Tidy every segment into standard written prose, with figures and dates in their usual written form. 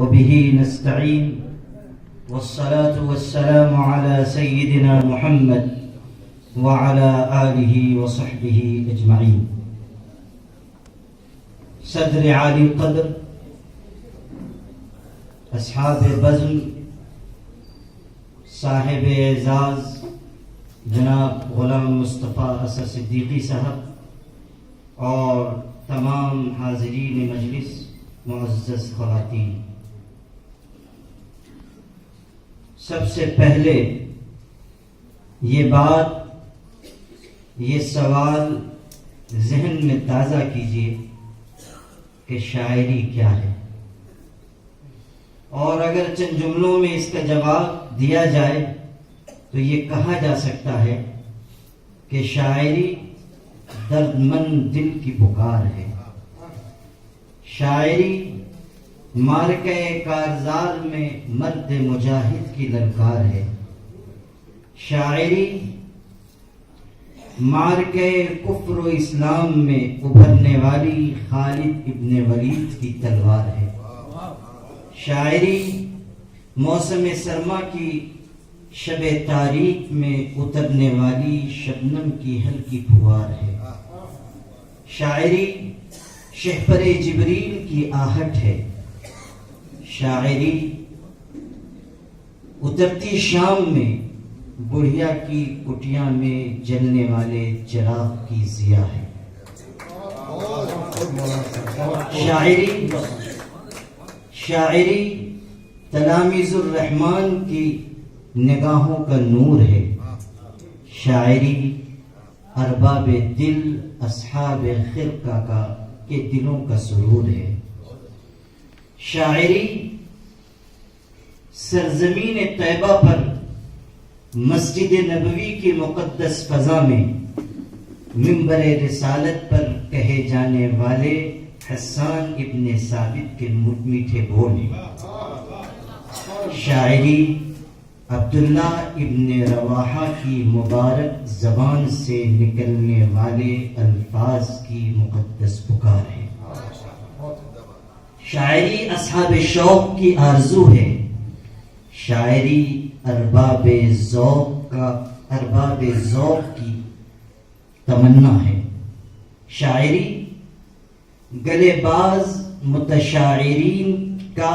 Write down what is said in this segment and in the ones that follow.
وبه نستعين والصلاة والسلام على سيدنا محمد وعلى آله وصحبه أجمعين. صدر عالی قدر، اصحاب بزم، صاحب اعزاز جناب غلام مصطفیٰ اثر صدیقی صاحب اور تمام حاضرین مجلس، معزز خواتین، سب سے پہلے یہ سوال ذہن میں تازہ کیجیے کہ شاعری کیا ہے، اور اگر چند جملوں میں اس کا جواب دیا جائے تو یہ کہا جا سکتا ہے کہ شاعری دردمند دل کی پکار ہے، شاعری مارکہ کارزار میں مرد مجاہد کی للکار ہے، شاعری مارکہ کفر و اسلام میں ابھرنے والی خالد ابن ولید کی تلوار ہے، شاعری موسم سرما کی شب تاریک میں اترنے والی شبنم کی ہلکی پھوار ہے، شاعری شہپر جبریل کی آہٹ ہے، شاعری اترتی شام میں بڑھیا کی کٹیاں میں جلنے والے چراغ کی ضیا ہے، شاعری تلاميذ الرحمن کی نگاہوں کا نور ہے، شاعری ارباب دل اصحاب خرقہ کا کے دلوں کا سرور ہے، شاعری سرزمین طیبہ پر مسجد نبوی کی مقدس فضا میں منبر رسالت پر کہے جانے والے حسان ابن ثابت کے میٹھے بول ہیں، شاعری عبداللہ ابن رواحہ کی مبارک زبان سے نکلنے والے الفاظ کی مقدس پکار ہے، شاعری اصحاب شوق کی آرزو ہے، شاعری ارباب ذوق کی تمنا ہے، شاعری گلے باز متشاعرین کا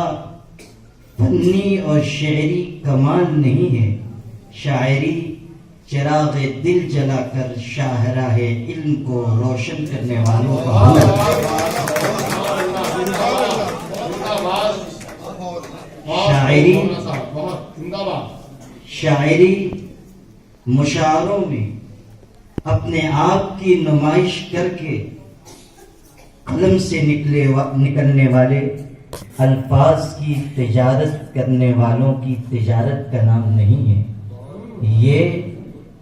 فنی اور شعری کمال نہیں ہے، شاعری چراغ دل جلا کر شاہراہ علم کو روشن کرنے والوں کا ہنر ہے، شاعری مشاعروں میں اپنے آپ کی نمائش کر کے قلم سے نکلنے والے الفاظ کی تجارت کرنے والوں کی تجارت کا نام نہیں ہے، یہ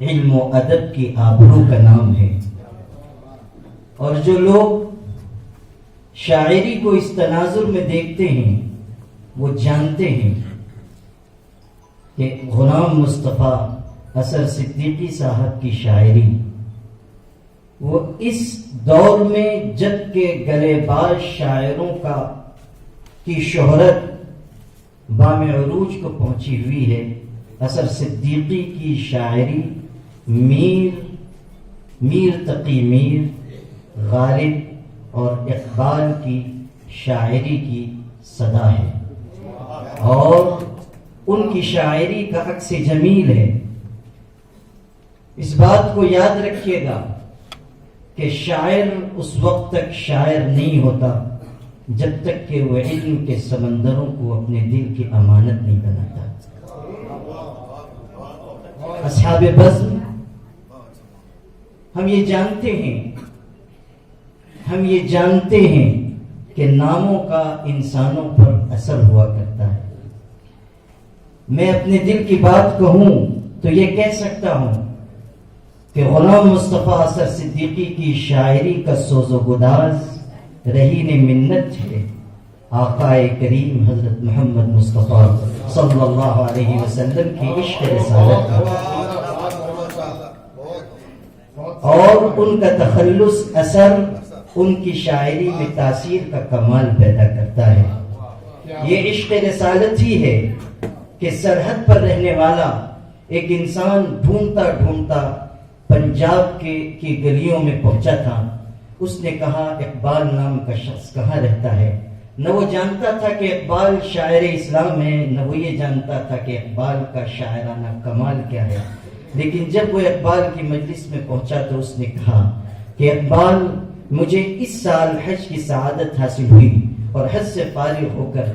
علم و ادب کی آبرو کا نام ہے، اور جو لوگ شاعری کو اس تناظر میں دیکھتے ہیں وہ جانتے ہیں کہ غلام مصطفیٰ اثر صدیقی صاحب کی شاعری وہ اس دور میں جب کے گلے باز شاعروں کی شہرت بام عروج کو پہنچی ہوئی ہے، اثر صدیقی کی شاعری میر تقی میر، غالب اور اقبال کی شاعری کی صدا ہے، اور ان کی شاعری کا عکس جمیل ہے۔ اس بات کو یاد رکھیے گا کہ شاعر اس وقت تک شاعر نہیں ہوتا جب تک کہ وہ علم کے سمندروں کو اپنے دل کی امانت نہیں بناتا۔ اصحاب بزم، ہم یہ جانتے ہیں کہ ناموں کا انسانوں پر اثر ہوا کرتا ہے۔ میں اپنے دل کی بات کہوں تو یہ کہہ سکتا ہوں کہ غلام مصطفیٰ اثر صدیقی کی شاعری کا سوز و گداز رہین منت ہے آقا کریم حضرت محمد مصطفیٰ صلی اللہ علیہ وسلم کی عشق رسالت کا، اور ان کا تخلص اثر ان کی شاعری میں تاثیر کا کمال پیدا کرتا ہے۔ یہ عشق رسالت ہی ہے کہ سرحد پر رہنے والا ایک انسان ڈھونڈتا ڈھونڈتا پنجاب کی گلیوں میں پہنچا تھا. اس نے کہا اقبال نام کا شخص کہاں رہتا ہے. نہ وہ جانتا تھا کہ اقبال شاعر اسلام ہے، نہ وہ یہ جانتا تھا کہ اقبال کا شاعرانہ کمال کیا ہے. لیکن جب وہ اقبال کی مجلس میں پہنچا تو اس نے کہا کہ اقبال، مجھے اس سال حج کی سعادت حاصل ہوئی اور حج سے فارغ ہو کر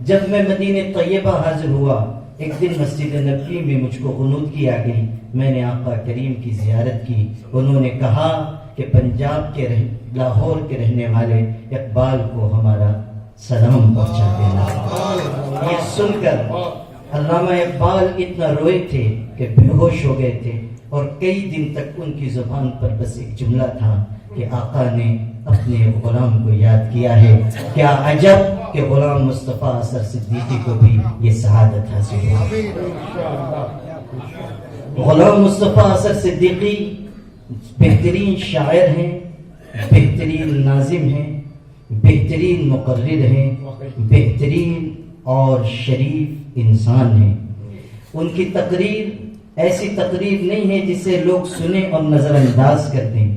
جب میں مدینہ طیبہ حاضر ہوا، ایک دن مسجد نبوی میں مجھ کو غنودگی آ گئی. میں نے آقا کریم کی زیارت کی. انہوں نے کہا کہ پنجاب کے لاہور کے رہنے والے اقبال کو ہمارا سلام پہنچا دینا. یہ سن کر علامہ اقبال اتنا روئے تھے کہ بے ہوش ہو گئے تھے، اور کئی دن تک ان کی زبان پر بس ایک جملہ تھا کہ آقا نے اپنے غلام کو یاد کیا ہے. کیا عجب کہ غلام مصطفیٰ اثر صدیقی کو بھی یہ سعادت حاصل ہوئی. غلام مصطفیٰ اثر صدیقی بہترین شاعر ہیں، بہترین ناظم ہیں، بہترین مقرر ہیں، بہترین اور شریف انسان ہیں. ان کی تقریر ایسی تقریر نہیں ہے جسے لوگ سنیں اور نظر انداز کر دیں.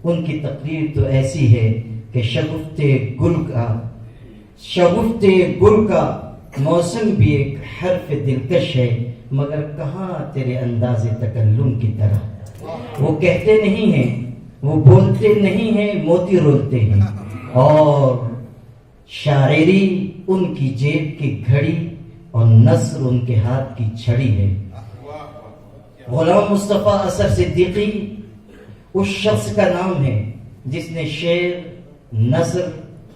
ان کی تقریر تو ایسی ہے کہ شگفت گل کا موسم بھی ایک حرف دلکش ہے، مگر کہاں تیرے انداز تکلم کی طرح. وہ کہتے نہیں ہیں، وہ بولتے نہیں ہیں، موتی رولتے ہیں. اور شاعری ان کی جیب کی گھڑی اور نثر ان کے ہاتھ کی چھڑی ہے. غلام مصطفیٰ اثر صدیقی اس شخص کا نام ہے جس نے شعر، نثر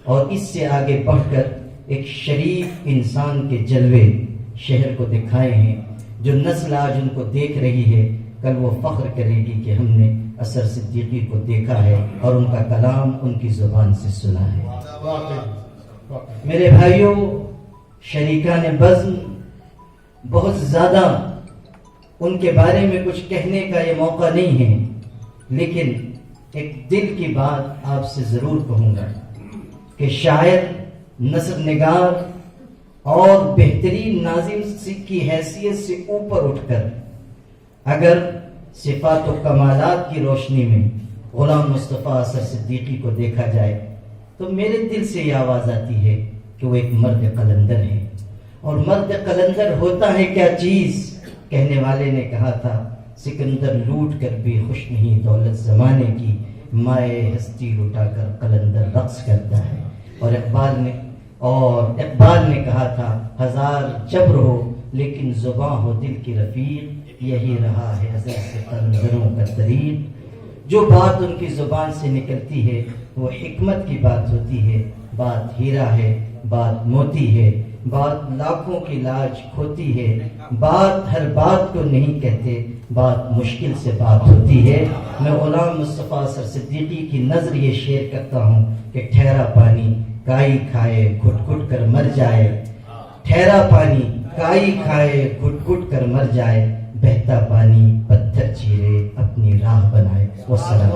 اور اس سے آگے بڑھ کر ایک شریف انسان کے جلوے شہر کو دکھائے ہیں. جو نسل آج ان کو دیکھ رہی ہے، کل وہ فخر کرے گی کہ ہم نے اثر صدیقی کو دیکھا ہے اور ان کا کلام ان کی زبان سے سنا ہے. میرے بھائیوں، شریکان بزم، بہت زیادہ ان کے بارے میں کچھ کہنے کا یہ موقع نہیں ہے، لیکن ایک دل کی بات آپ سے ضرور کہوں گا کہ شاعر، نثر نگار اور بہترین ناظم کی حیثیت سے اوپر اٹھ کر اگر صفات و کمالات کی روشنی میں غلام مصطفیٰ اثر صدیقی کو دیکھا جائے تو میرے دل سے یہ آواز آتی ہے کہ وہ ایک مرد قلندر ہے. اور مرد قلندر ہوتا ہے کیا چیز؟ کہنے والے نے کہا تھا، سکندر لوٹ کر بھی خوش نہیں دولت زمانے کی، مائے ہستی لٹا کر قلندر رقص کرتا ہے. اور اقبال نے کہا تھا، ہزار جبر ہو لیکن زباں ہو دل کی رفیق، یہی رہا ہے ازل سے قلندروں کا طریق. جو بات ان کی زبان سے نکلتی ہے وہ حکمت کی بات ہوتی ہے. بات ہیرا ہے، بات موتی ہے، بات لاکھوں کی لاج کھوتی ہے. بات ہر بات کو نہیں کہتے، بات مشکل سے بات ہوتی ہے. میں غلام مصطفیٰ اثر صدیقی کی نظر یہ شعر کرتا ہوں کہ ٹھہرا پانی کائی کھائے گھٹ گھٹ کر مر جائے، ٹھہرا پانی کائی کھائے گھٹ گھٹ کر مر جائے، بہتا پانی پتھر چیرے اپنی راہ بنائے. والسلام.